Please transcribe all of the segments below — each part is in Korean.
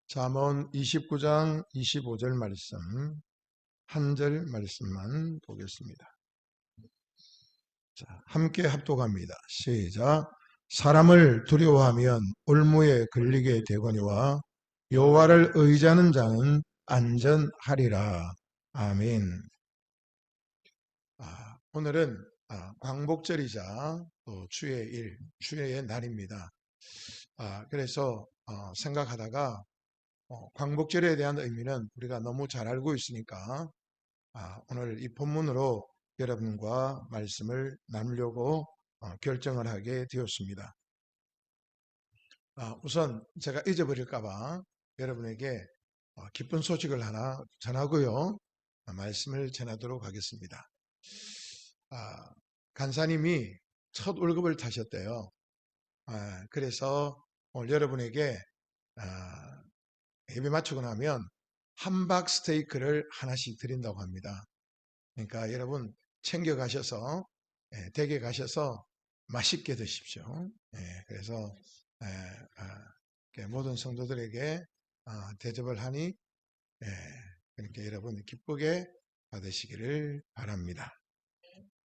잠언 29장 25절 말씀, 한 절 말씀만 보겠습니다. 자, 함께 합독합니다. 시작. 사람을 두려워하면 올무에 걸리게 되거니와 여호와를 의지하는 자는 안전하리라. 아멘. 오늘은 광복절이자 또 주의 일, 주의 날입니다. 그래서 생각하다가 광복절에 대한 의미는 우리가 너무 잘 알고 있으니까 오늘 이 본문으로 여러분과 말씀을 나누려고 결정을 하게 되었습니다. 우선 제가 잊어버릴까봐 여러분에게 기쁜 소식을 하나 전하고요. 말씀을 전하도록 하겠습니다. 간사님이 첫 월급을 타셨대요. 그래서 오늘 여러분에게 예배 마치고 나면 함박 스테이크를 하나씩 드린다고 합니다. 그러니까 여러분 챙겨 가셔서 댁에 가셔서 맛있게 드십시오. 그래서 모든 성도들에게 대접을 하니 그러니까 여러분 기쁘게 받으시기를 바랍니다.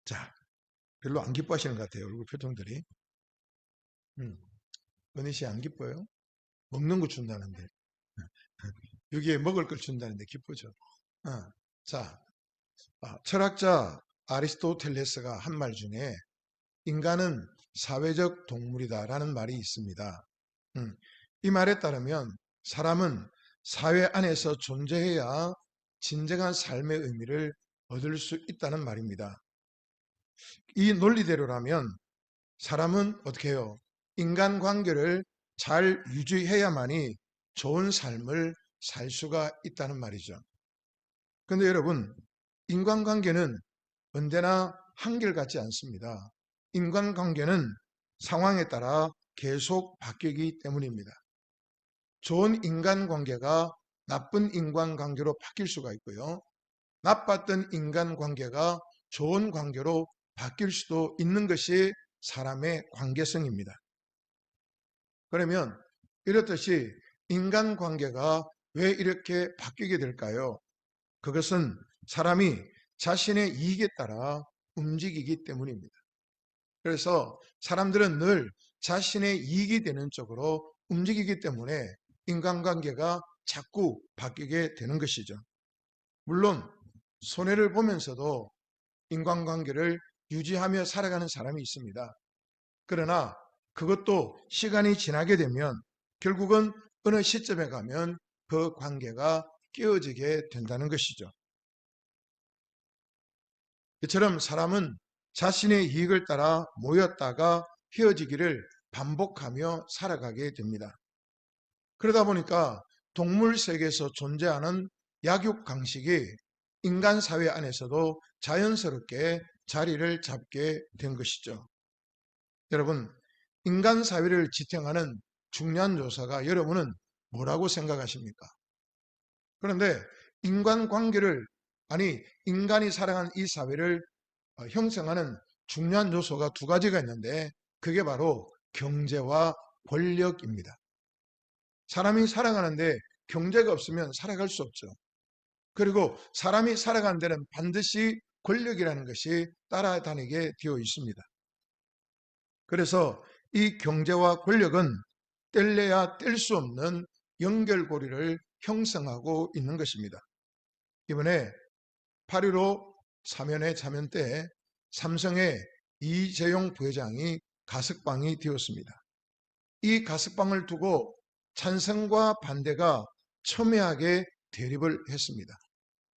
자, 별로 안 기뻐하시는 것 같아요. 얼굴 표정들이. 은희 씨 안 기뻐요? 먹는 거 준다는데. 여기에 먹을 걸 준다는데 기쁘죠. 자, 철학자 아리스토텔레스가 한 말 중에 인간은 사회적 동물이다라는 말이 있습니다. 이 말에 따르면 사람은 사회 안에서 존재해야 진정한 삶의 의미를 얻을 수 있다는 말입니다. 이 논리대로라면 사람은 어떻게 해요? 인간관계를 잘 유지해야만이 좋은 삶을 살 수가 있다는 말이죠. 그런데 여러분, 인간관계는 언제나 한결같지 않습니다. 인간관계는 상황에 따라 계속 바뀌기 때문입니다. 좋은 인간관계가 나쁜 인간관계로 바뀔 수가 있고요. 나빴던 인간관계가 좋은 관계로 바뀔 수도 있는 것이 사람의 관계성입니다. 그러면 이렇듯이 인간관계가 왜 이렇게 바뀌게 될까요? 그것은 사람이 자신의 이익에 따라 움직이기 때문입니다. 그래서 사람들은 늘 자신의 이익이 되는 쪽으로 움직이기 때문에 인간관계가 자꾸 바뀌게 되는 것이죠. 물론 손해를 보면서도 인간관계를 유지하며 살아가는 사람이 있습니다. 그러나 그것도 시간이 지나게 되면 결국은 어느 시점에 가면 그 관계가 깨어지게 된다는 것이죠. 이처럼 사람은 자신의 이익을 따라 모였다가 헤어지기를 반복하며 살아가게 됩니다. 그러다 보니까 동물 세계에서 존재하는 약육 강식이 인간 사회 안에서도 자연스럽게 자리를 잡게 된 것이죠. 여러분, 인간 사회를 지탱하는 중요한 요소가 여러분은 뭐라고 생각하십니까? 그런데 인간관계를, 인간이 살아가는 이 사회를 형성하는 중요한 요소가 두 가지가 있는데 그게 바로 경제와 권력입니다. 사람이 살아가는데 경제가 없으면 살아갈 수 없죠. 그리고 사람이 살아가는 데는 반드시 권력이라는 것이 따라다니게 되어 있습니다. 그래서 이 경제와 권력은 뗄래야 뗄 수 없는 연결고리를 형성하고 있는 것입니다. 이번에 8.15 사면회 자면 때 삼성의 이재용 부회장이 가석방이 되었습니다. 이 가석방을 두고 찬성과 반대가 첨예하게 대립을 했습니다.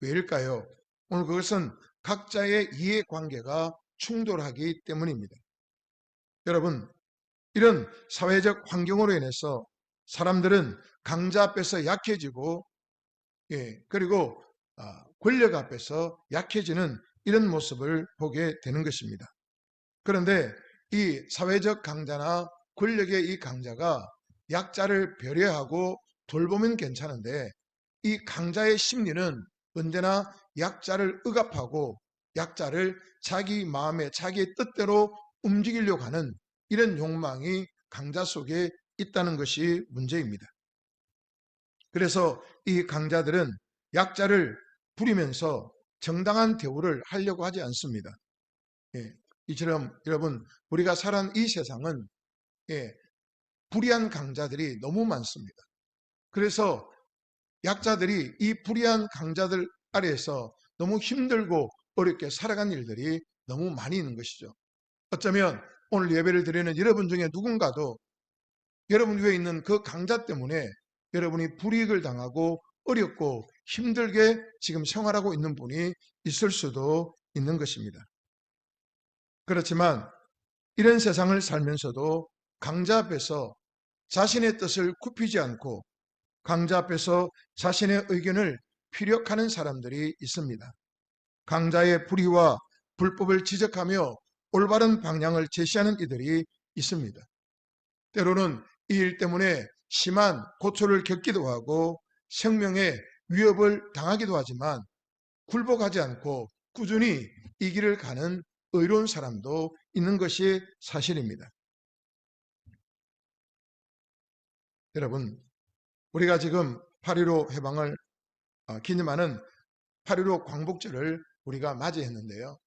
왜일까요? 오늘 그것은 각자의 이해관계가 충돌하기 때문입니다. 여러분, 이런 사회적 환경으로 인해서 사람들은 강자 앞에서 약해지고 그리고 권력 앞에서 약해지는 이런 모습을 보게 되는 것입니다. 그런데 이 사회적 강자나 권력의 이 강자가 약자를 배려하고 돌보면 괜찮은데 이 강자의 심리는 언제나 약자를 억압하고 약자를 자기 마음에 자기의 뜻대로 움직이려고 하는 이런 욕망이 강자 속에 있다는 것이 문제입니다. 그래서 이 강자들은 약자를 부리면서 정당한 대우를 하려고 하지 않습니다. 예, 이처럼 여러분, 우리가 살아가는 이 세상은 불의한 강자들이 너무 많습니다. 그래서 약자들이 이 불의한 강자들 아래에서 너무 힘들고 어렵게 살아간 일들이 너무 많이 있는 것이죠. 어쩌면 오늘 예배를 드리는 여러분 중에 누군가도 여러분 위에 있는 그 강자 때문에 여러분이 불이익을 당하고 어렵고 힘들게 지금 생활하고 있는 분이 있을 수도 있는 것입니다. 그렇지만 이런 세상을 살면서도 강자 앞에서 자신의 뜻을 굽히지 않고 강자 앞에서 자신의 의견을 피력하는 사람들이 있습니다. 강자의 불의와 불법을 지적하며 올바른 방향을 제시하는 이들이 있습니다. 때로는 이 일 때문에 심한 고초를 겪기도 하고 생명의 위협을 당하기도 하지만 굴복하지 않고 꾸준히 이 길을 가는 의로운 사람도 있는 것이 사실입니다. 여러분, 우리가 지금 8.15 해방을 기념하는 8.15 광복절을 우리가 맞이했는데요.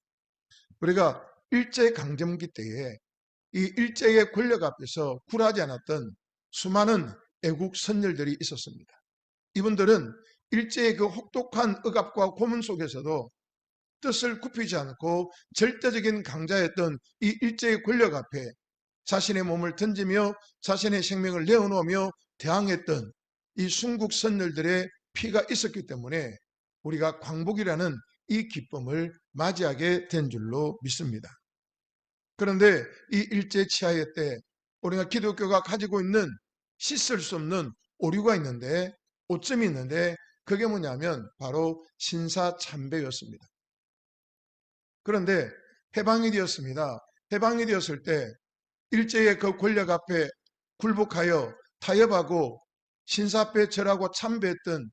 우리가 일제강점기 때에 이 일제의 권력 앞에서 굴하지 않았던 수많은 애국 선열들이 있었습니다. 이분들은 일제의 그 혹독한 억압과 고문 속에서도 뜻을 굽히지 않고 절대적인 강자였던 이 일제의 권력 앞에 자신의 몸을 던지며 자신의 생명을 내어놓으며 대항했던 이 순국 선열들의 피가 있었기 때문에 우리가 광복이라는 이 기쁨을 맞이하게 된 줄로 믿습니다. 그런데 이 일제 치하의 때 우리가 기독교가 가지고 있는 씻을 수 없는 오류가 있는데, 오점이 있는데, 그게 뭐냐면 바로 신사참배였습니다. 그런데 해방이 되었습니다. 해방이 되었을 때 일제의 그 권력 앞에 굴복하여 타협하고 신사 앞에 절하고 참배했던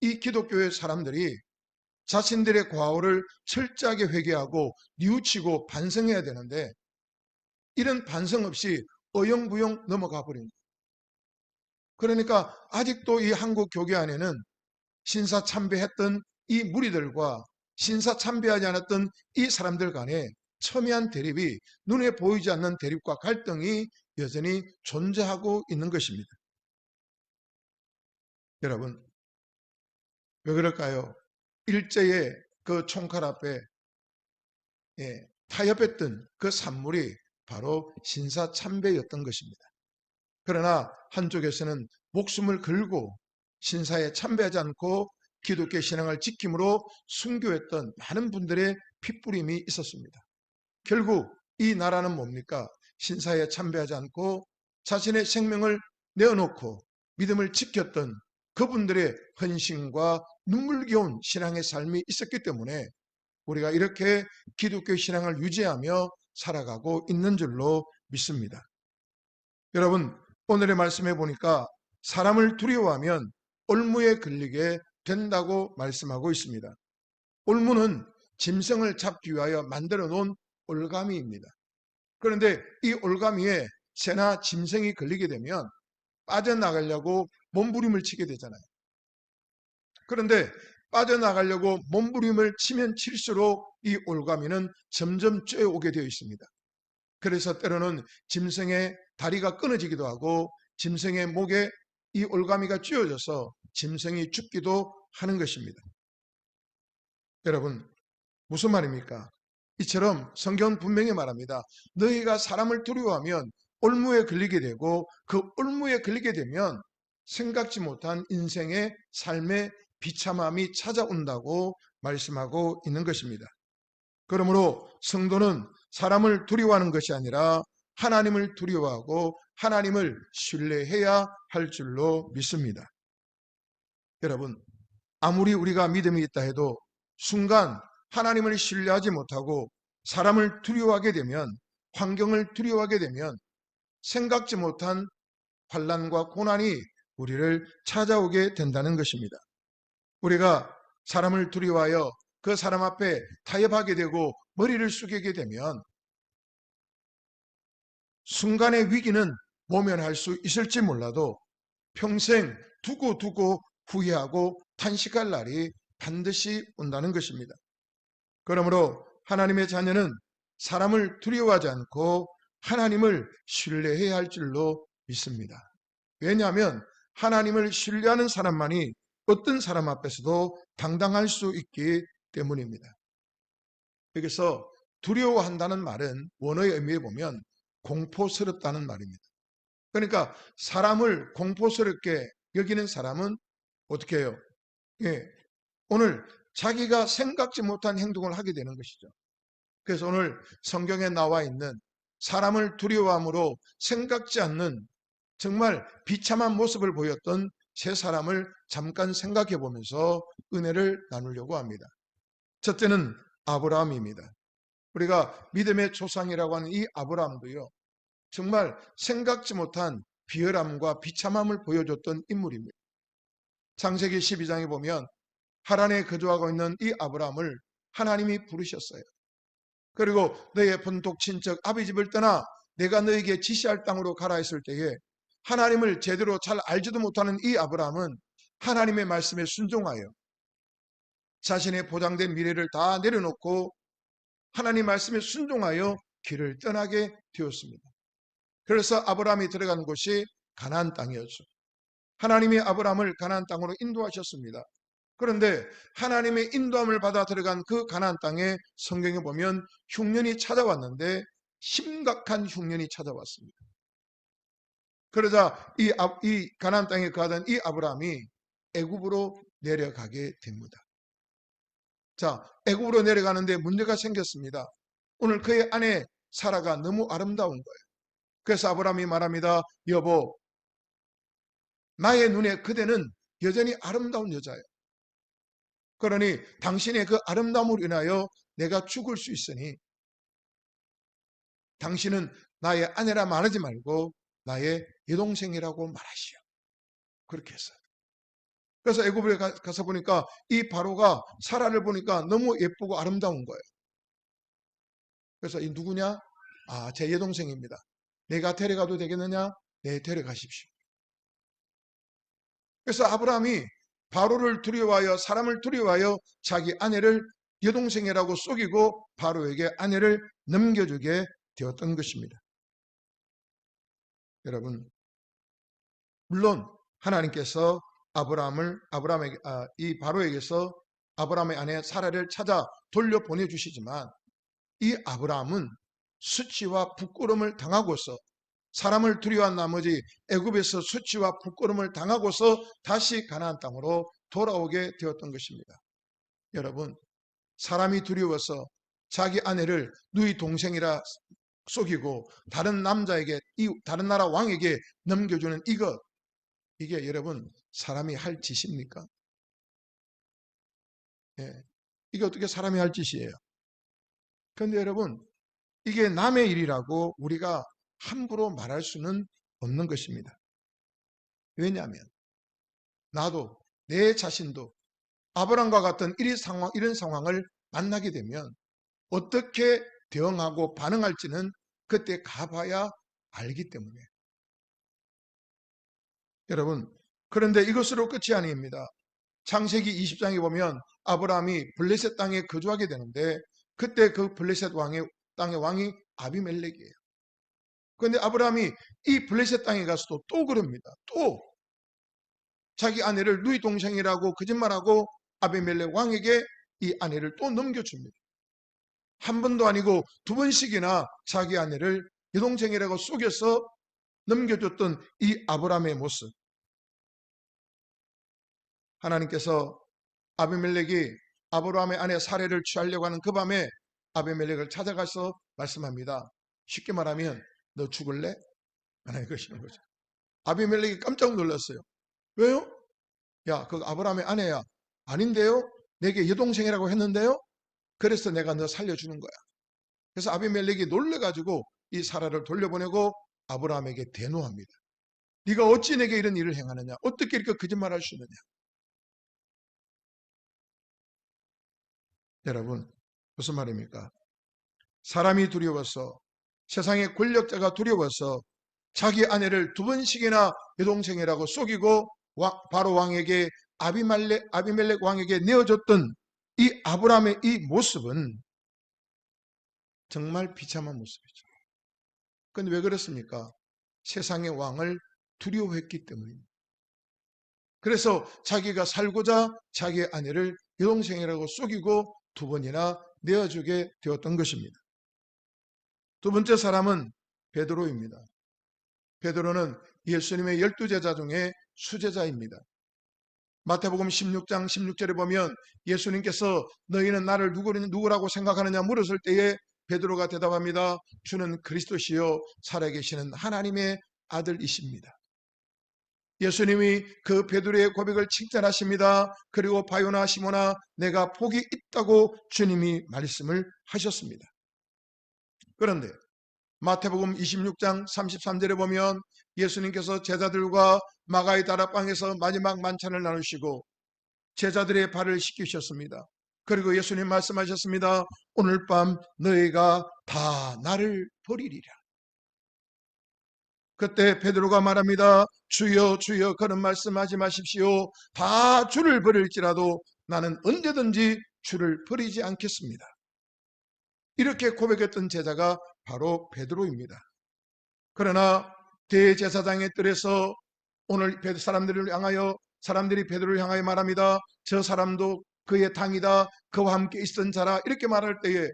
이 기독교의 사람들이 자신들의 과오를 철저하게 회개하고 뉘우치고 반성해야 되는데, 이런 반성 없이 어영부영 넘어가 버린 거예요. 그러니까 아직도 이 한국 교계 안에는 신사 참배했던 이 무리들과 신사 참배하지 않았던 이 사람들 간에 첨예한 대립이, 눈에 보이지 않는 대립과 갈등이 여전히 존재하고 있는 것입니다. 여러분, 왜 그럴까요? 일제의 그 총칼 앞에 타협했던 그 산물이 바로 신사 참배였던 것입니다. 그러나 한쪽에서는 목숨을 걸고 신사에 참배하지 않고 기독교 신앙을 지킴으로 순교했던 많은 분들의 핏부림이 있었습니다. 결국 이 나라는 뭡니까? 신사에 참배하지 않고 자신의 생명을 내어놓고 믿음을 지켰던 그분들의 헌신과 눈물겨운 신앙의 삶이 있었기 때문에 우리가 이렇게 기독교 신앙을 유지하며 살아가고 있는 줄로 믿습니다. 여러분, 오늘의 말씀해 보니까 사람을 두려워하면 올무에 걸리게 된다고 말씀하고 있습니다. 올무는 짐승을 잡기 위하여 만들어 놓은 올가미입니다. 그런데 이 올가미에 새나 짐승이 걸리게 되면 빠져나가려고 몸부림을 치게 되잖아요. 그런데 빠져나가려고 몸부림을 치면 칠수록 이 올가미는 점점 쬐오게 되어 있습니다. 그래서 때로는 짐승의 다리가 끊어지기도 하고 짐승의 목에 이 올가미가 쥐어져서 짐승이 죽기도 하는 것입니다. 여러분, 무슨 말입니까? 이처럼 성경은 분명히 말합니다. 너희가 사람을 두려워하면 올무에 걸리게 되고 그 올무에 걸리게 되면 생각지 못한 인생의 삶의 비참함이 찾아온다고 말씀하고 있는 것입니다. 그러므로 성도는 사람을 두려워하는 것이 아니라 하나님을 두려워하고 하나님을 신뢰해야 할 줄로 믿습니다. 여러분, 아무리 우리가 믿음이 있다 해도 순간 하나님을 신뢰하지 못하고 사람을 두려워하게 되면, 환경을 두려워하게 되면 생각지 못한 환난과 고난이 우리를 찾아오게 된다는 것입니다. 우리가 사람을 두려워하여 그 사람 앞에 타협하게 되고 머리를 숙이게 되면 순간의 위기는 모면할 수 있을지 몰라도 평생 두고두고 후회하고 탄식할 날이 반드시 온다는 것입니다. 그러므로 하나님의 자녀는 사람을 두려워하지 않고 하나님을 신뢰해야 할 줄로 믿습니다. 왜냐하면 하나님을 신뢰하는 사람만이 어떤 사람 앞에서도 당당할 수 있기 때문입니다. 여기서 두려워한다는 말은 원어의 의미에 보면 공포스럽다는 말입니다. 그러니까 사람을 공포스럽게 여기는 사람은 어떻게 해요? 예, 오늘 자기가 생각지 못한 행동을 하게 되는 것이죠. 그래서 오늘 성경에 나와 있는 사람을 두려워함으로 생각지 않는 정말 비참한 모습을 보였던 세 사람을 잠깐 생각해 보면서 은혜를 나누려고 합니다. 첫째는 아브라함입니다. 우리가 믿음의 조상이라고 하는 이 아브라함도요, 정말 생각지 못한 비열함과 비참함을 보여줬던 인물입니다. 창세기 12장에 보면 하란에 거주하고 있는 이 아브라함을 하나님이 부르셨어요. 그리고 너의 본토 친척 아비 집을 떠나 내가 너에게 지시할 땅으로 가라 했을 때에 하나님을 제대로 잘 알지도 못하는 이 아브라함은 하나님의 말씀에 순종하여 자신의 보장된 미래를 다 내려놓고 하나님 말씀에 순종하여 길을 떠나게 되었습니다. 그래서 아브라함이 들어간 곳이 가나안 땅이었죠. 하나님이 아브라함을 가나안 땅으로 인도하셨습니다. 그런데 하나님의 인도함을 받아 들어간 그 가나안 땅에 성경에 보면 흉년이 찾아왔는데 심각한 흉년이 찾아왔습니다. 그러자 이 가나안 땅에 거하던 이 아브라함이 애굽으로 내려가게 됩니다. 자, 애굽으로 내려가는데 문제가 생겼습니다. 오늘 그의 아내 사라가 너무 아름다운 거예요. 그래서 아브라함이 말합니다. 여보, 나의 눈에 그대는 여전히 아름다운 여자예요. 그러니 당신의 그 아름다움으로 인하여 내가 죽을 수 있으니 당신은 나의 아내라 말하지 말고 나의 여동생이라고 말하시오. 그렇게 했어요. 그래서 애굽에 가서 보니까 이 바로가 사라를 보니까 너무 예쁘고 아름다운 거예요. 그래서 이 누구냐? 아, 제 여동생입니다. 내가 데려가도 되겠느냐? 네, 데려가십시오. 그래서 아브라함이 바로를 두려워하여 사람을 두려워하여 자기 아내를 여동생이라고 속이고 바로에게 아내를 넘겨주게 되었던 것입니다. 여러분, 물론 하나님께서 아브라함에게 이 바로에게서 아브라함의 아내 사라를 찾아 돌려보내 주시지만 이 아브라함은 수치와 부끄러움을 당하고서 사람을 두려워한 나머지 애굽에서 수치와 부끄러움을 당하고서 다시 가나안 땅으로 돌아오게 되었던 것입니다. 여러분, 사람이 두려워서 자기 아내를 누이 동생이라 속이고 다른 남자에게 다른 나라 왕에게 넘겨주는 이게 여러분 사람이 할 짓입니까? 예. 이게 어떻게 사람이 할 짓이에요? 그런데 여러분 이게 남의 일이라고 우리가 함부로 말할 수는 없는 것입니다. 왜냐하면 나도 내 자신도 아브람과 같은 이런 상황을 만나게 되면 어떻게 대응하고 반응할지는 그때 가봐야 알기 때문에. 여러분, 그런데 이것으로 끝이 아닙니다. 창세기 20장에 보면 아브라함이 블레셋 땅에 거주하게 되는데 그때 그 블레셋 땅의 왕이 아비멜렉이에요. 그런데 아브라함이 이 블레셋 땅에 가서도 또 그럽니다. 또 자기 아내를 누이 동생이라고 거짓말하고 아비멜렉 왕에게 이 아내를 또 넘겨줍니다. 한 번도 아니고 두 번씩이나 자기 아내를 여동생이라고 속여서 넘겨줬던 이 아브라함의 모습. 하나님께서 아비멜렉이 아브라함의 아내 사레를 취하려고 하는 그 밤에 아비멜렉을 찾아가서 말씀합니다. 쉽게 말하면 너 죽을래? 하나님 그러시는 거죠. 아비멜렉이 깜짝 놀랐어요. 왜요? 야, 그 아브라함의 아내야. 아닌데요? 내게 여동생이라고 했는데요? 그래서 내가 너 살려주는 거야. 그래서 아비멜렉이 놀래가지고 이 사라를 돌려보내고 아브라함에게 대노합니다. 네가 어찌 내게 이런 일을 행하느냐? 어떻게 이렇게 거짓말할 수 있느냐? 여러분, 무슨 말입니까? 사람이 두려워서 세상의 권력자가 두려워서 자기 아내를 두 번씩이나 여동생이라고 속이고 바로 왕에게 아비멜렉 왕에게 내어줬던 이 아브라함의 이 모습은 정말 비참한 모습이죠. 그런데 왜 그렇습니까? 세상의 왕을 두려워했기 때문입니다. 그래서 자기가 살고자 자기의 아내를 여동생이라고 속이고 두 번이나 내어주게 되었던 것입니다. 두 번째 사람은 베드로입니다. 베드로는 예수님의 12제자 중에 수제자입니다. 마태복음 16장 16절에 보면 예수님께서 너희는 나를 누구라고 생각하느냐 물었을 때에 베드로가 대답합니다. 주는 그리스도시요 살아계시는 하나님의 아들이십니다. 예수님이 그 베드로의 고백을 칭찬하십니다. 그리고 바요나 시모나 내가 복이 있다고 주님이 말씀을 하셨습니다. 그런데 마태복음 26장 33절에 보면 예수님께서 제자들과 마가의 다락방에서 마지막 만찬을 나누시고 제자들의 발을 씻기셨습니다. 그리고 예수님 말씀하셨습니다. 오늘 밤 너희가 다 나를 버리리라. 그때 베드로가 말합니다. 주여 주여 그런 말씀하지 마십시오. 다 주를 버릴지라도 나는 언제든지 주를 버리지 않겠습니다. 이렇게 고백했던 제자가 바로 베드로입니다. 그러나 대제사장의 뜰에서 오늘 사람들이 베드로를 향하여 말합니다. 저 사람도 그의 당이다. 그와 함께 있었던 자라. 이렇게 말할 때에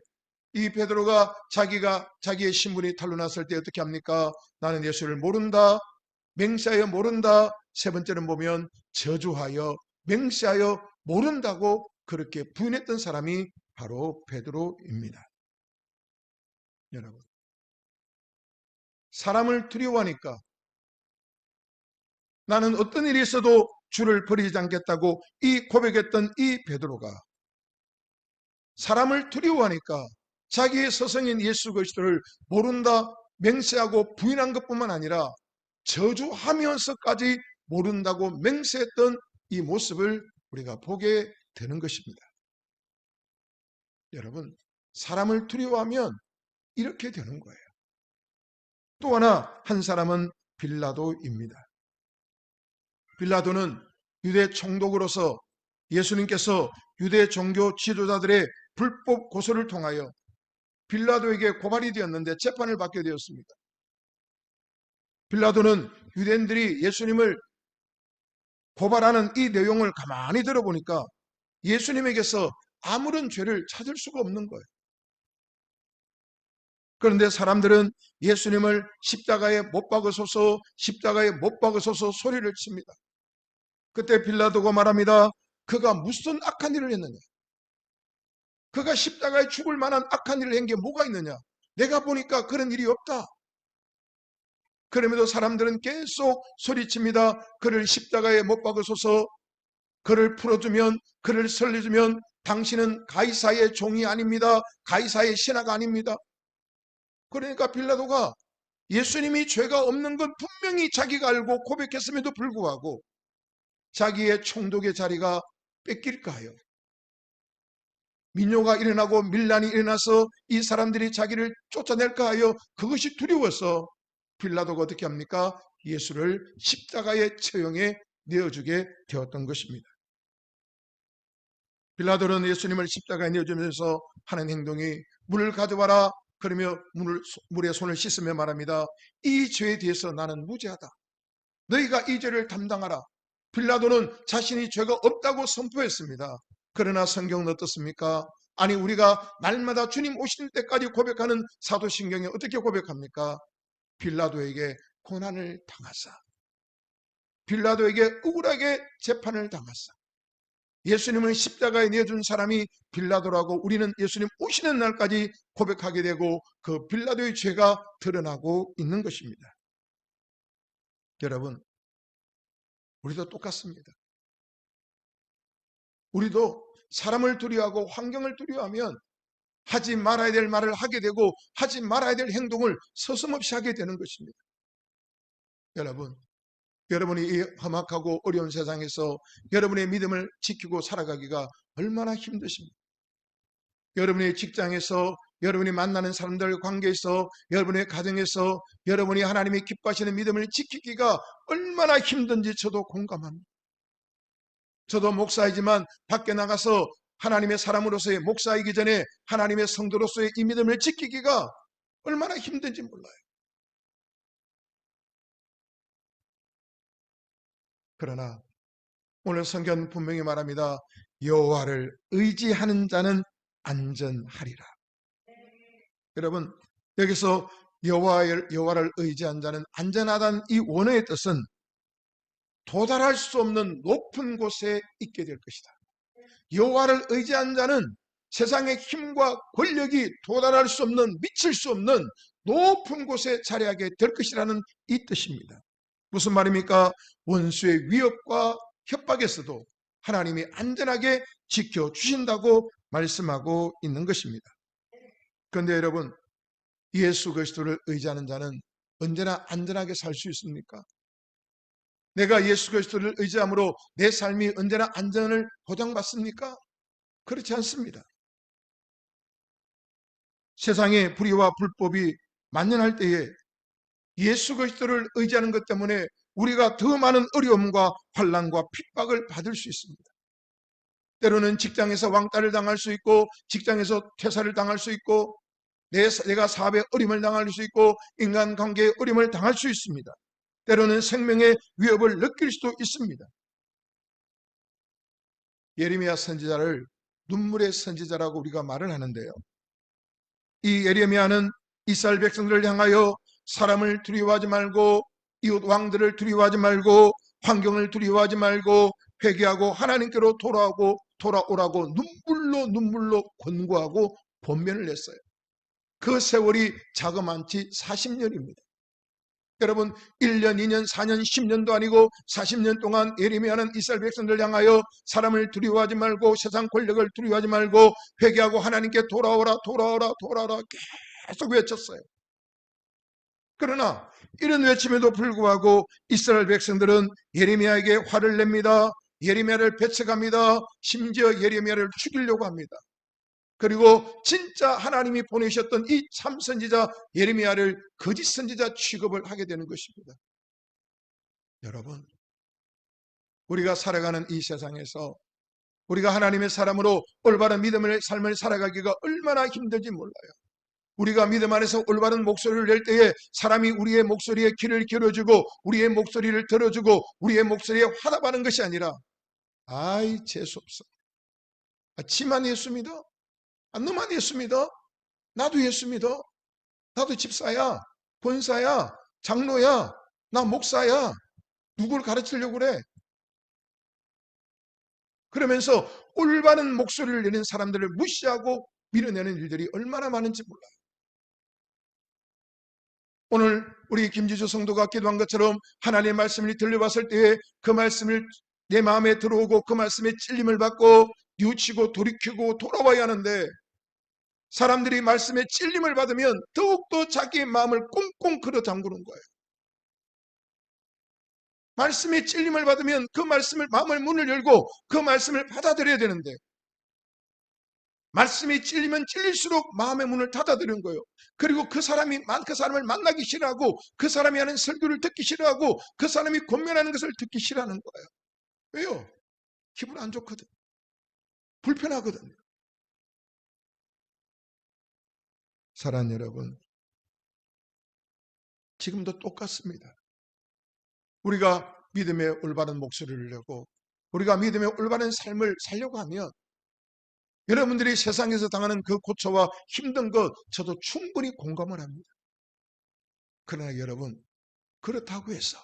이 베드로가 자기의 신분이 탄로났을 때 어떻게 합니까? 나는 예수를 모른다. 맹세하여 모른다. 세 번째는 보면 저주하여 맹세하여 모른다고 그렇게 부인했던 사람이 바로 베드로입니다. 여러분, 사람을 두려워하니까 나는 어떤 일이 있어도 주를 버리지 않겠다고 이 고백했던 이 베드로가 사람을 두려워하니까 자기의 스승인 예수 그리스도를 모른다 맹세하고 부인한 것뿐만 아니라 저주하면서까지 모른다고 맹세했던 이 모습을 우리가 보게 되는 것입니다. 여러분, 사람을 두려워하면 이렇게 되는 거예요. 또 하나 한 사람은 빌라도입니다. 빌라도는 유대 총독으로서 예수님께서 유대 종교 지도자들의 불법 고소를 통하여 빌라도에게 고발이 되었는데 재판을 받게 되었습니다. 빌라도는 유대인들이 예수님을 고발하는 이 내용을 가만히 들어보니까 예수님에게서 아무런 죄를 찾을 수가 없는 거예요. 그런데 사람들은 예수님을 십자가에 못 박으소서, 십자가에 못 박으소서 소리를 칩니다. 그때 빌라도가 말합니다. 그가 무슨 악한 일을 했느냐? 그가 십자가에 죽을 만한 악한 일을 한 게 뭐가 있느냐? 내가 보니까 그런 일이 없다. 그럼에도 사람들은 계속 소리칩니다. 그를 십자가에 못 박으소서. 그를 풀어주면, 그를 살려주면 당신은 가이사의 종이 아닙니다. 가이사의 신하가 아닙니다. 그러니까 빌라도가 예수님이 죄가 없는 건 분명히 자기가 알고 고백했음에도 불구하고 자기의 총독의 자리가 뺏길까 하여 민요가 일어나고 밀란이 일어나서 이 사람들이 자기를 쫓아낼까 하여 그것이 두려워서 빌라도가 어떻게 합니까? 예수를 십자가의 처형에 내어주게 되었던 것입니다. 빌라도는 예수님을 십자가에 내어주면서 하는 행동이 물을 가져와라. 그러며 물에 손을 씻으며 말합니다. 이 죄에 대해서 나는 무죄하다. 너희가 이 죄를 담당하라. 빌라도는 자신이 죄가 없다고 선포했습니다. 그러나 성경은 어떻습니까? 아니 우리가 날마다 주님 오실 때까지 고백하는 사도신경에 어떻게 고백합니까? 빌라도에게 고난을 당하사 빌라도에게 억울하게 재판을 당하사 예수님을 십자가에 내준 사람이 빌라도라고 우리는 예수님 오시는 날까지 고백하게 되고 그 빌라도의 죄가 드러나고 있는 것입니다. 여러분, 우리도 똑같습니다. 우리도 사람을 두려워하고 환경을 두려워하면 하지 말아야 될 말을 하게 되고 하지 말아야 될 행동을 서슴없이 하게 되는 것입니다. 여러분이 이 험악하고 어려운 세상에서 여러분의 믿음을 지키고 살아가기가 얼마나 힘드십니까? 여러분의 직장에서, 여러분이 만나는 사람들 관계에서, 여러분의 가정에서 여러분이 하나님이 기뻐하시는 믿음을 지키기가 얼마나 힘든지 저도 공감합니다. 저도 목사이지만 밖에 나가서 하나님의 사람으로서의 목사이기 전에 하나님의 성도로서의 이 믿음을 지키기가 얼마나 힘든지 몰라요. 그러나 오늘 성경 분명히 말합니다. 여호와를 의지하는 자는 안전하리라. 여러분, 여기서 여호와를 의지한 자는 안전하다는 이 원어의 뜻은 도달할 수 없는 높은 곳에 있게 될 것이다. 여호와를 의지한 자는 세상의 힘과 권력이 도달할 수 없는, 미칠 수 없는 높은 곳에 자리하게 될 것이라는 이 뜻입니다. 무슨 말입니까? 원수의 위협과 협박에서도 하나님이 안전하게 지켜주신다고 말씀하고 있는 것입니다. 그런데 여러분, 예수 그리스도를 의지하는 자는 언제나 안전하게 살 수 있습니까? 내가 예수 그리스도를 의지함으로 내 삶이 언제나 안전을 보장받습니까? 그렇지 않습니다. 세상의 불의와 불법이 만연할 때에 예수 그리스도를 의지하는 것 때문에 우리가 더 많은 어려움과 환난과 핍박을 받을 수 있습니다. 때로는 직장에서 왕따를 당할 수 있고, 직장에서 퇴사를 당할 수 있고, 내가 사업에 어려움을 당할 수 있고, 인간관계에 어려움을 당할 수 있습니다. 때로는 생명의 위협을 느낄 수도 있습니다. 예레미야 선지자를 눈물의 선지자라고 우리가 말을 하는데요, 이 예레미야는 이스라엘 백성들을 향하여 사람을 두려워하지 말고, 이웃 왕들을 두려워하지 말고, 환경을 두려워하지 말고, 회개하고 하나님께로 돌아오라고 눈물로 권고하고 권면을 했어요. 그 세월이 자그만치 40년입니다. 여러분, 1년, 2년, 4년, 10년도 아니고 40년 동안 예레미야는 이스라엘 백성들을 향하여 사람을 두려워하지 말고, 세상 권력을 두려워하지 말고, 회개하고 하나님께 돌아오라 계속 외쳤어요. 그러나 이런 외침에도 불구하고 이스라엘 백성들은 예레미야에게 화를 냅니다. 예레미야를 배척합니다. 심지어 예레미야를 죽이려고 합니다. 그리고 진짜 하나님이 보내셨던 이 참선지자 예레미야를 거짓 선지자 취급을 하게 되는 것입니다. 여러분, 우리가 살아가는 이 세상에서 우리가 하나님의 사람으로 올바른 믿음의 삶을 살아가기가 얼마나 힘든지 몰라요. 우리가 믿음 안에서 올바른 목소리를 낼 때에 사람이 우리의 목소리에 귀를 기울여주고 우리의 목소리를 들어주고 우리의 목소리에 화답하는 것이 아니라, 아이 재수없어, 지만 예수 믿어? 너만 예수 믿어? 나도 예수 믿어. 나도 집사야, 권사야, 장로야, 나 목사야. 누굴 가르치려고 그래? 그러면서 올바른 목소리를 내는 사람들을 무시하고 밀어내는 일들이 얼마나 많은지 몰라요. 오늘 우리 김지주 성도가 기도한 것처럼 하나님의 말씀을 들려봤을 때에 그 말씀을 내 마음에 들어오고 그 말씀에 찔림을 받고 뉘우치고 돌이키고 돌아와야 하는데, 사람들이 말씀에 찔림을 받으면 더욱더 자기의 마음을 꽁꽁 걸어 잠그는 거예요. 말씀에 찔림을 받으면 그 말씀을, 마음을 문을 열고 그 말씀을 받아들여야 되는데, 말씀이 찔리면 찔릴수록 마음의 문을 닫아드리는 거예요. 그리고 그 사람을 만나기 싫어하고, 그 사람이 하는 설교를 듣기 싫어하고, 그 사람이 권면하는 것을 듣기 싫어하는 거예요. 왜요? 기분 안 좋거든. 불편하거든요. 사랑하는 여러분, 지금도 똑같습니다. 우리가 믿음의 올바른 목소리를 내고 우리가 믿음의 올바른 삶을 살려고 하면, 여러분들이 세상에서 당하는 그 고초와 힘든 것 저도 충분히 공감을 합니다. 그러나 여러분, 그렇다고 해서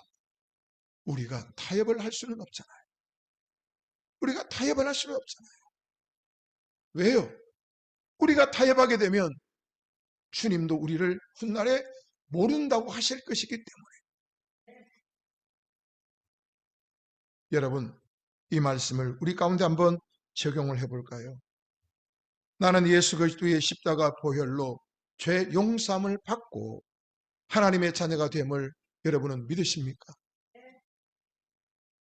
우리가 타협을 할 수는 없잖아요. 우리가 타협을 할 수는 없잖아요. 왜요? 우리가 타협하게 되면 주님도 우리를 훗날에 모른다고 하실 것이기 때문에. 여러분, 이 말씀을 우리 가운데 한번 적용을 해볼까요? 나는 예수 그리스도의 십자가 보혈로 죄 용서함을 받고 하나님의 자녀가 됨을 여러분은 믿으십니까?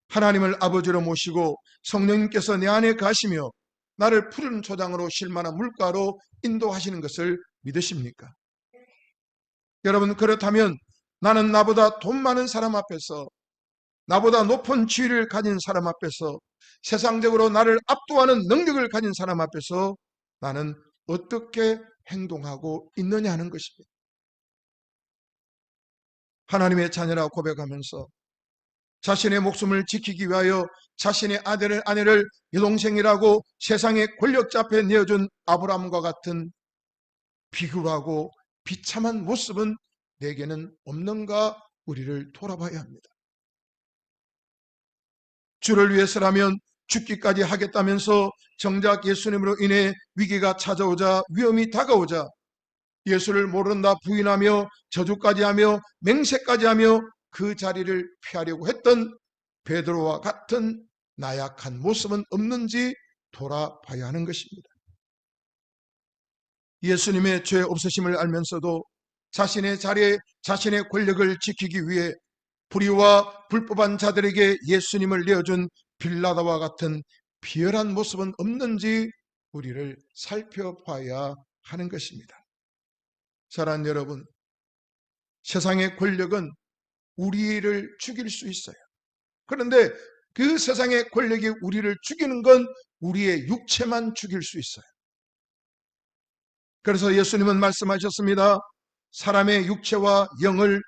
하나님을 아버지로 모시고 성령님께서 내 안에 가시며 나를 푸른 초장으로 쉴만한 물가로 인도하시는 것을 믿으십니까? 여러분, 그렇다면 나는 나보다 돈 많은 사람 앞에서, 나보다 높은 지위를 가진 사람 앞에서 세상적으로 나를 압도하는 능력을 가진 사람 앞에서 나는 어떻게 행동하고 있느냐 하는 것입니다. 하나님의 자녀라 고백하면서 자신의 목숨을 지키기 위하여 자신의 아내를 여동생이라고 세상의 권력자 앞에 내어준 아브라함과 같은 비굴하고 비참한 모습은 내게는 없는가 우리를 돌아봐야 합니다. 주를 위해서라면 죽기까지 하겠다면서 정작 예수님으로 인해 위기가 찾아오자, 위험이 다가오자 예수를 모른다 부인하며 저주까지 하며 맹세까지 하며 그 자리를 피하려고 했던 베드로와 같은 나약한 모습은 없는지 돌아봐야 하는 것입니다. 예수님의 죄 없으심을 알면서도 자신의 자리에 자신의 권력을 지키기 위해 불의와 불법한 자들에게 예수님을 내어준 빌라도와 같은 비열한 모습은 없는지 우리를 살펴봐야 하는 것입니다. 사랑하는 여러분, 세상의 권력은 우리를 죽일 수 있어요. 그런데 그 세상의 권력이 우리를 죽이는 건 우리의 육체만 죽일 수 있어요. 그래서 예수님은 말씀하셨습니다. 사람의 육체와 영을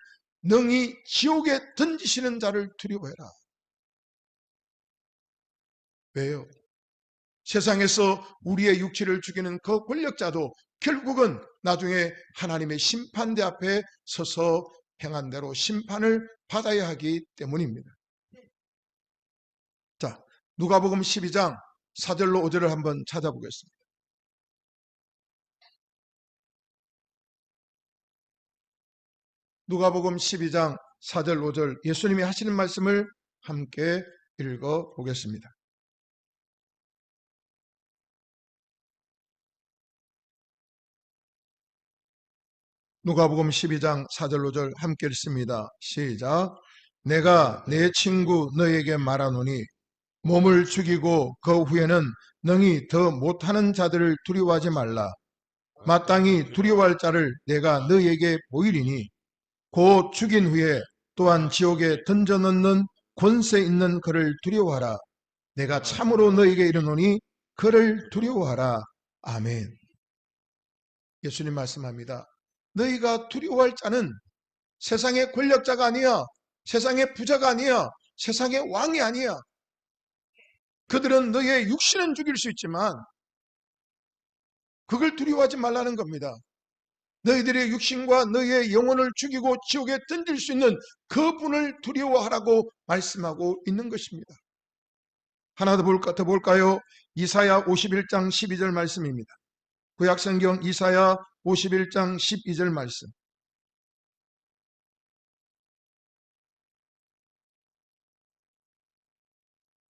능히 지옥에 던지시는 자를 두려워해라. 왜요? 세상에서 우리의 육체를 죽이는 그 권력자도 결국은 나중에 하나님의 심판대 앞에 서서 행한 대로 심판을 받아야 하기 때문입니다. 자, 누가복음 12장 4절로 5절을 한번 찾아보겠습니다. 누가복음 12장 4절 5절 예수님이 하시는 말씀을 함께 읽어보겠습니다. 누가복음 12장 4절 5절 함께 읽습니다. 시작. 내가 내 친구 너에게 말하노니 몸을 죽이고 그 후에는 능히 더 못하는 자들을 두려워하지 말라. 마땅히 두려워할 자를 내가 너에게 보이리니 곧 죽인 후에 또한 지옥에 던져넣는 권세 있는 그를 두려워하라. 내가 참으로 너에게 이르노니 그를 두려워하라. 아멘. 예수님 말씀합니다. 너희가 두려워할 자는 세상의 권력자가 아니야. 세상의 부자가 아니야. 세상의 왕이 아니야. 그들은 너희의 육신은 죽일 수 있지만 그걸 두려워하지 말라는 겁니다. 너희들의 육신과 너희의 영혼을 죽이고 지옥에 던질 수 있는 그분을 두려워하라고 말씀하고 있는 것입니다. 하나 더 볼까요? 이사야 51장 12절 말씀입니다. 구약성경 이사야 51장 12절 말씀.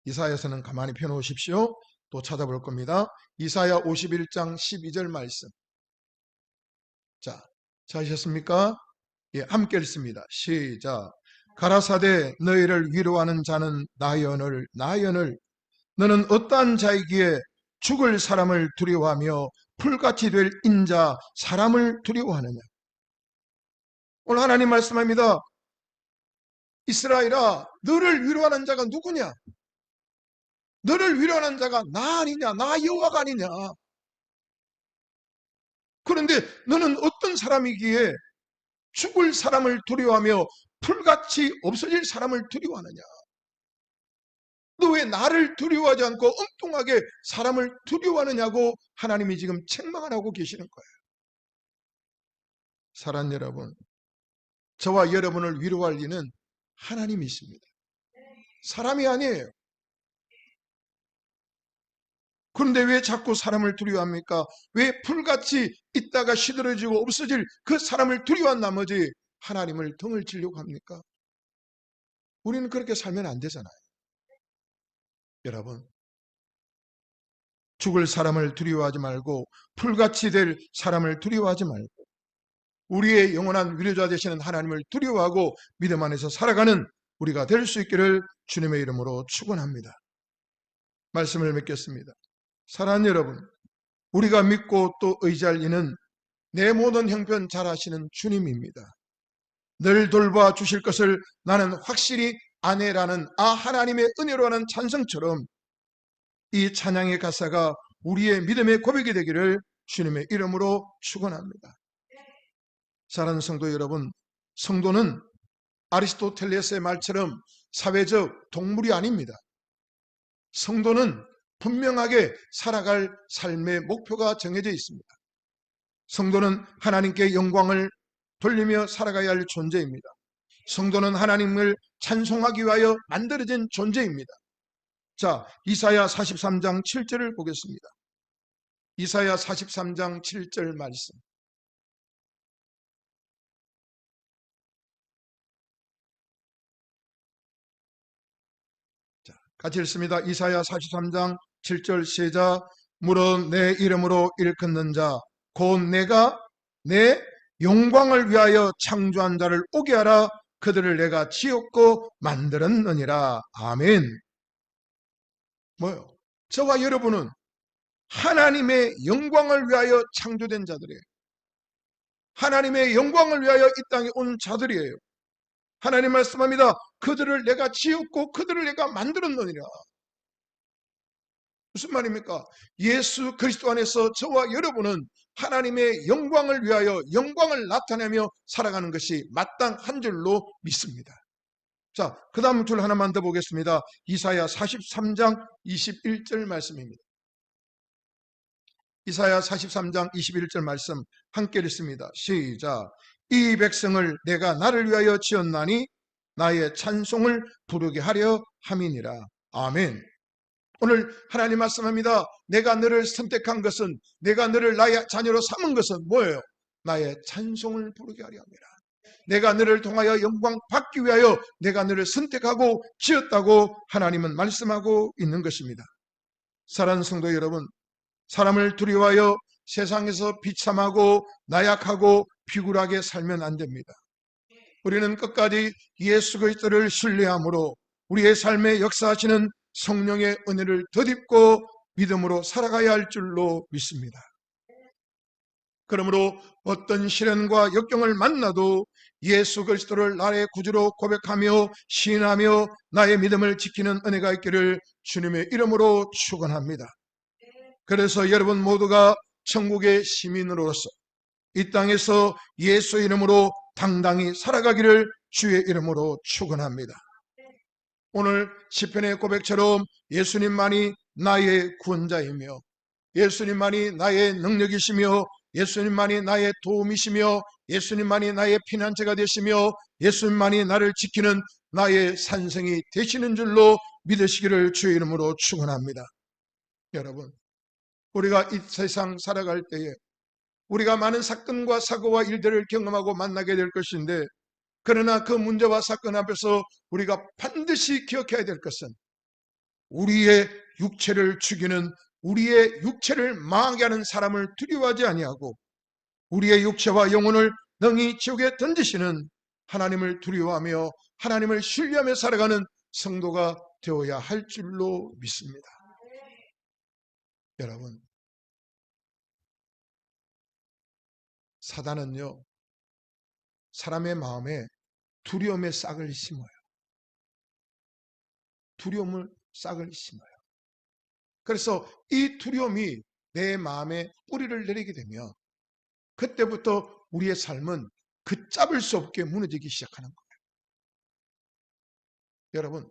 이사야서는 가만히 펴놓으십시오. 또 찾아볼 겁니다. 이사야 51장 12절 말씀. 자, 찾으셨습니까? 예, 함께 읽습니다. 시작. 가라사대 너희를 위로하는 자는 나연을 너는 어떠한 자이기에 죽을 사람을 두려워하며 풀같이 될 인자 사람을 두려워하느냐. 오늘 하나님 말씀합니다. 이스라엘아, 너를 위로하는 자가 누구냐? 너를 위로하는 자가 나 아니냐? 나 여호와가 아니냐? 그런데 너는 어떤 사람이기에 죽을 사람을 두려워하며 풀같이 없어질 사람을 두려워하느냐? 너 왜 나를 두려워하지 않고 엉뚱하게 사람을 두려워하느냐고 하나님이 지금 책망을 하고 계시는 거예요. 사랑하는 여러분, 저와 여러분을 위로할 리는 하나님이십니다. 사람이 아니에요. 그런데 왜 자꾸 사람을 두려워합니까? 왜 풀같이 있다가 시들어지고 없어질 그 사람을 두려워한 나머지 하나님을 등을 치려고 합니까? 우리는 그렇게 살면 안 되잖아요. 여러분, 죽을 사람을 두려워하지 말고 풀같이 될 사람을 두려워하지 말고 우리의 영원한 위로자 되시는 하나님을 두려워하고 믿음 안에서 살아가는 우리가 될 수 있기를 주님의 이름으로 축원합니다. 말씀을 맺겠습니다. 사랑하는 여러분, 우리가 믿고 또 의지할 이는 내 모든 형편 잘 아시는 주님입니다. 늘 돌봐 주실 것을 나는 확실히 아내라는 하나님의 은혜로 하는 찬성처럼 이 찬양의 가사가 우리의 믿음의 고백이 되기를 주님의 이름으로 축원합니다. 사랑하는 성도 여러분, 성도는 아리스토텔레스의 말처럼 사회적 동물이 아닙니다. 성도는 분명하게 살아갈 삶의 목표가 정해져 있습니다. 성도는 하나님께 영광을 돌리며 살아가야 할 존재입니다. 성도는 하나님을 찬송하기 위하여 만들어진 존재입니다. 자, 이사야 43장 7절을 보겠습니다. 이사야 43장 7절 말씀. 자, 같이 읽습니다. 이사야 43장 7절 시작. 물은 내 이름으로 일컫는 자 곧 내가 내 영광을 위하여 창조한 자를 오게 하라. 그들을 내가 지었고 만들었느니라. 아멘. 뭐요? 저와 여러분은 하나님의 영광을 위하여 창조된 자들이에요. 하나님의 영광을 위하여 이 땅에 온 자들이에요. 하나님 말씀합니다. 그들을 내가 지었고 그들을 내가 만들었느니라. 무슨 말입니까? 예수 그리스도 안에서 저와 여러분은 하나님의 영광을 위하여 영광을 나타내며 살아가는 것이 마땅한 줄로 믿습니다. 자, 그 다음 줄 하나만 더 보겠습니다. 이사야 43장 21절 말씀입니다. 이사야 43장 21절 말씀 함께 읽습니다. 시작. 이 백성을 내가 나를 위하여 지었나니 나의 찬송을 부르게 하려 함이니라. 아멘. 오늘 하나님 말씀합니다. 내가 너를 선택한 것은, 내가 너를 나의 자녀로 삼은 것은 뭐예요? 나의 찬송을 부르게 하려 함이라. 내가 너를 통하여 영광 받기 위하여 내가 너를 선택하고 지었다고 하나님은 말씀하고 있는 것입니다. 사랑하는 성도 여러분, 사람을 두려워하여 세상에서 비참하고 나약하고 비굴하게 살면 안 됩니다. 우리는 끝까지 예수 그리스도를 신뢰함으로 우리의 삶에 역사하시는 성령의 은혜를 덧입고 믿음으로 살아가야 할 줄로 믿습니다. 그러므로 어떤 시련과 역경을 만나도 예수 그리스도를 나의 구주로 고백하며 시인하며 나의 믿음을 지키는 은혜가 있기를 주님의 이름으로 축원합니다. 그래서 여러분 모두가 천국의 시민으로서 이 땅에서 예수 이름으로 당당히 살아가기를 주의 이름으로 축원합니다. 오늘 시편의 고백처럼 예수님만이 나의 구원자이며 예수님만이 나의 능력이시며 예수님만이 나의 도움이시며 예수님만이 나의 피난처가 되시며 예수님만이 나를 지키는 나의 산성이 되시는 줄로 믿으시기를 주의 이름으로 축원합니다. 여러분, 우리가 이 세상 살아갈 때에 우리가 많은 사건과 사고와 일들을 경험하고 만나게 될 것인데, 그러나 그 문제와 사건 앞에서 우리가 반드시 기억해야 될 것은 우리의 육체를 죽이는, 우리의 육체를 망하게 하는 사람을 두려워하지 아니하고 우리의 육체와 영혼을 능히 지옥에 던지시는 하나님을 두려워하며 하나님을 신뢰하며 살아가는 성도가 되어야 할 줄로 믿습니다. 여러분, 사단은요, 사람의 마음에 두려움의 싹을 심어요. 두려움을 싹을 심어요. 그래서 이 두려움이 내 마음에 뿌리를 내리게 되면 그때부터 우리의 삶은 걷잡을 수 없게 무너지기 시작하는 거예요. 여러분,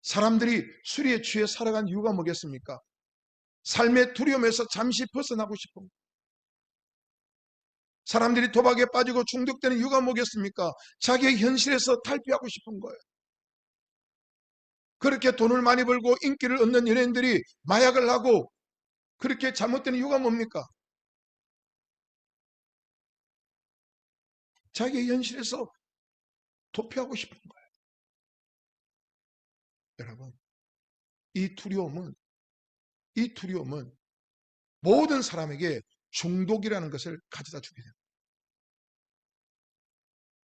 사람들이 술에 취해 살아간 이유가 뭐겠습니까? 삶의 두려움에서 잠시 벗어나고 싶은 거예요. 사람들이 도박에 빠지고 중독되는 이유가 뭐겠습니까? 자기의 현실에서 탈피하고 싶은 거예요. 그렇게 돈을 많이 벌고 인기를 얻는 연예인들이 마약을 하고 그렇게 잘못된 이유가 뭡니까? 자기의 현실에서 도피하고 싶은 거예요. 여러분, 이 두려움은 모든 사람에게 중독이라는 것을 가져다 주게 됩니다.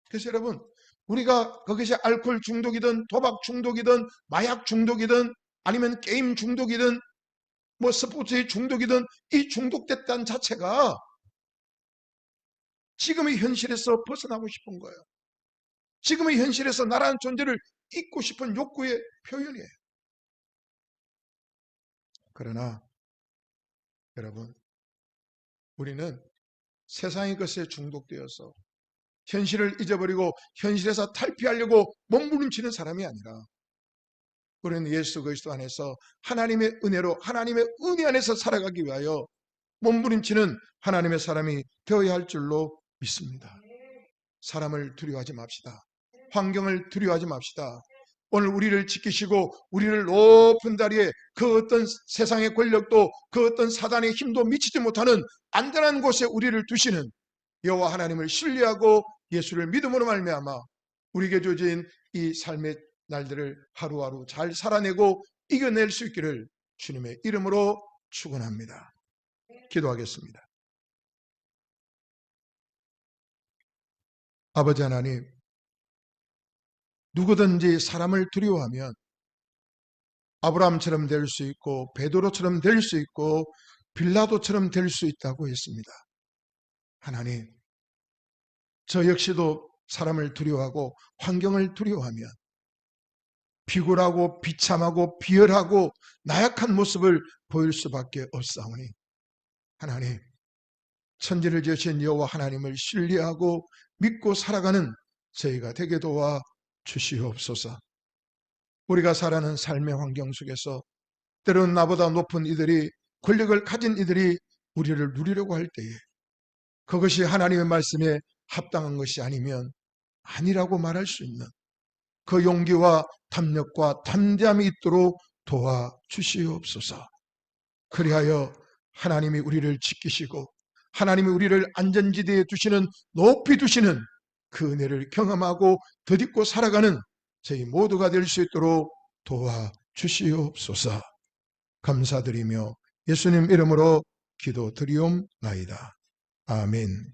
그래서 여러분, 우리가 그것이 알코올 중독이든 도박 중독이든 마약 중독이든 아니면 게임 중독이든 뭐 스포츠의 중독이든 이 중독됐다는 자체가 지금의 현실에서 벗어나고 싶은 거예요. 지금의 현실에서 나라는 존재를 잊고 싶은 욕구의 표현이에요. 그러나 여러분, 우리는 세상의 것에 중독되어서 현실을 잊어버리고 현실에서 탈피하려고 몸부림치는 사람이 아니라, 우리는 예수 그리스도 안에서 하나님의 은혜로 하나님의 은혜 안에서 살아가기 위하여 몸부림치는 하나님의 사람이 되어야 할 줄로 믿습니다. 사람을 두려워하지 맙시다. 환경을 두려워하지 맙시다. 오늘 우리를 지키시고 우리를 높은 자리에 그 어떤 세상의 권력도 그 어떤 사단의 힘도 미치지 못하는 안전한 곳에 우리를 두시는 여호와 하나님을 신뢰하고 예수를 믿음으로 말미암아 우리에게 주어진 이 삶의 날들을 하루하루 잘 살아내고 이겨낼 수 있기를 주님의 이름으로 축원합니다. 기도하겠습니다. 아버지 하나님, 누구든지 사람을 두려워하면 아브라함처럼 될 수 있고 베드로처럼 될 수 있고 빌라도처럼 될 수 있다고 했습니다. 하나님, 저 역시도 사람을 두려워하고 환경을 두려워하면 비굴하고 비참하고 비열하고 나약한 모습을 보일 수밖에 없사오니, 하나님, 천지를 지으신 여호와 하나님을 신뢰하고 믿고 살아가는 저희가 되게 도와 주시옵소서. 우리가 살아가는 삶의 환경 속에서 때로는 나보다 높은 이들이, 권력을 가진 이들이 우리를 누리려고 할 때에 그것이 하나님의 말씀에 합당한 것이 아니면 아니라고 말할 수 있는 그 용기와 담력과 담대함이 있도록 도와주시옵소서. 그리하여 하나님이 우리를 지키시고 하나님이 우리를 안전지대에 두시는, 높이 두시는 그 은혜를 경험하고 덧입고 살아가는 저희 모두가 될 수 있도록 도와주시옵소서. 감사드리며 예수님 이름으로 기도드리옵나이다. 아멘.